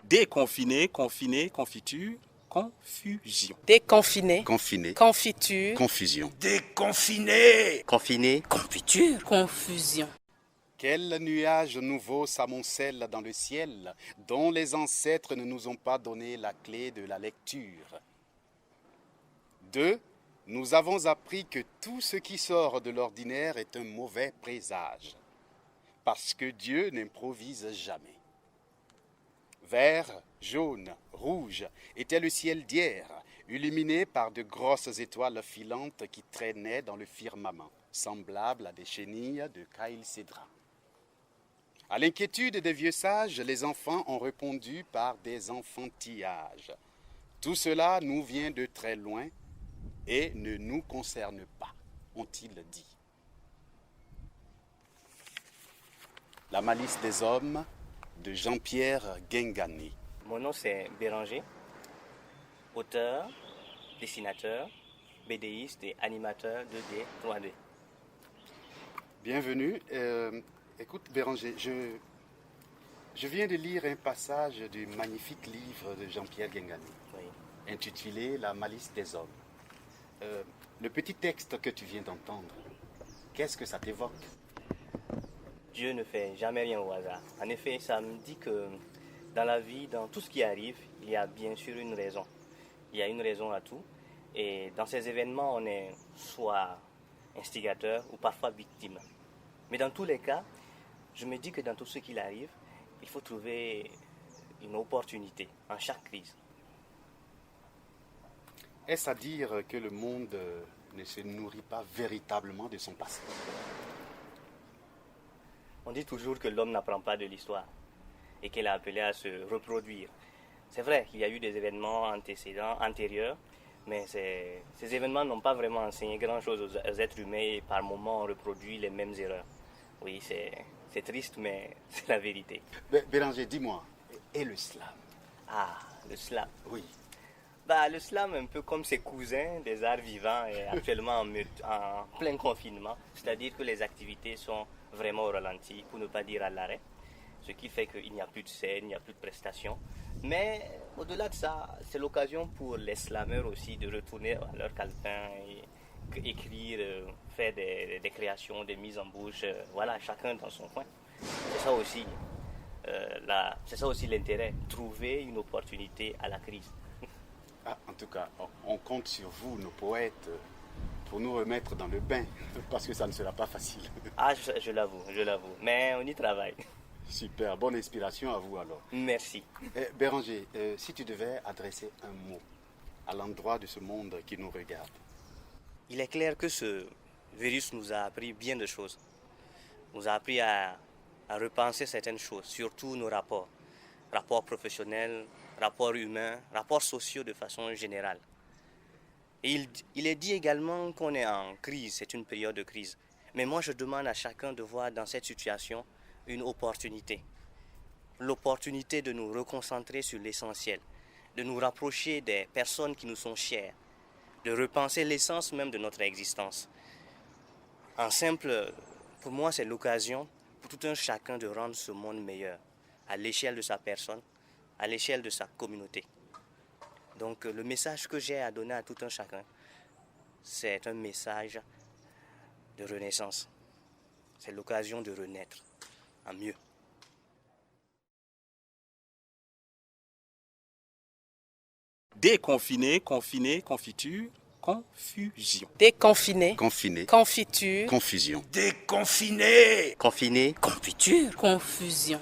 Déconfiné, confiné, confiture, confusion. Déconfiné. Confiné. Confiture. Confusion. Déconfiné. Confiné. Confiture. Confusion. Quel nuage nouveau s'amoncelle dans le ciel, dont les ancêtres ne nous ont pas donné la clé de la lecture. 2. Nous avons appris que tout ce qui sort de l'ordinaire est un mauvais présage, parce que Dieu n'improvise jamais. Vert, jaune, rouge était le ciel d'hier, illuminé par de grosses étoiles filantes qui traînaient dans le firmament, semblables à des chenilles de Caïl-Cédra. À l'inquiétude des vieux sages, les enfants ont répondu par des enfantillages. Tout cela nous vient de très loin et ne nous concerne pas, ont-ils dit. La malice des hommes de Jean-Pierre Guingani. Mon nom c'est Béranger, auteur, dessinateur, BDiste et animateur 2D, 3D. Bienvenue. Écoute Béranger, je viens de lire un passage du magnifique livre de Jean-Pierre Guingani, Oui. intitulé La malice des hommes. Le petit texte que tu viens d'entendre, qu'est-ce que ça t'évoque? Dieu ne fait jamais rien au hasard. En effet, ça me dit que dans la vie, dans tout ce qui arrive, il y a bien sûr une raison. Il y a une raison à tout. Et dans ces événements, on est soit instigateur ou parfois victime. Mais dans tous les cas, je me dis que dans tout ce qui arrive, il faut trouver une opportunité en chaque crise. Est-ce à dire que le monde ne se nourrit pas véritablement de son passé? On dit toujours que l'homme n'apprend pas de l'histoire et qu'elle est appelée à se reproduire. C'est vrai qu'il y a eu des événements antécédents, antérieurs, mais ces événements n'ont pas vraiment enseigné grand-chose aux êtres humains et par moments on reproduit les mêmes erreurs. Oui, c'est triste, mais c'est la vérité. Béranger, dis-moi, et le slam? Ah, le slam. Oui. Le slam, un peu comme ses cousins des arts vivants, est actuellement en plein confinement. C'est-à-dire que les activités sont vraiment au ralenti, pour ne pas dire à l'arrêt. Ce qui fait qu'il n'y a plus de scène, il n'y a plus de prestations. Mais au-delà de ça, c'est l'occasion pour les slameurs aussi de retourner à leur calepin et écrire, faire des créations, des mises en bouche. Voilà, chacun dans son coin. C'est ça aussi l'intérêt, trouver une opportunité à la crise. Ah, en tout cas, on compte sur vous, nos poètes, pour nous remettre dans le bain, parce que ça ne sera pas facile. Ah, je l'avoue, mais on y travaille. Super, bonne inspiration à vous alors. Merci. Béranger, si tu devais adresser un mot à l'endroit de ce monde qui nous regarde. Il est clair que ce virus nous a appris bien de choses. Nous a appris à repenser certaines choses, surtout nos rapports. Rapports professionnels, rapports humains, rapports sociaux de façon générale. Et il est dit également qu'on est en crise, c'est une période de crise. Mais moi je demande à chacun de voir dans cette situation une opportunité. L'opportunité de nous reconcentrer sur l'essentiel, de nous rapprocher des personnes qui nous sont chères, de repenser l'essence même de notre existence. En simple, pour moi c'est l'occasion pour tout un chacun de rendre ce monde meilleur, à l'échelle de sa personne, à l'échelle de sa communauté. Donc le message que j'ai à donner à tout un chacun, c'est un message de renaissance. C'est l'occasion de renaître en mieux. Déconfiné, confiné, confiture, confusion. Déconfiné. Confiné. Confiture. Confusion. Déconfiné. Confiné. Confiture. Confusion.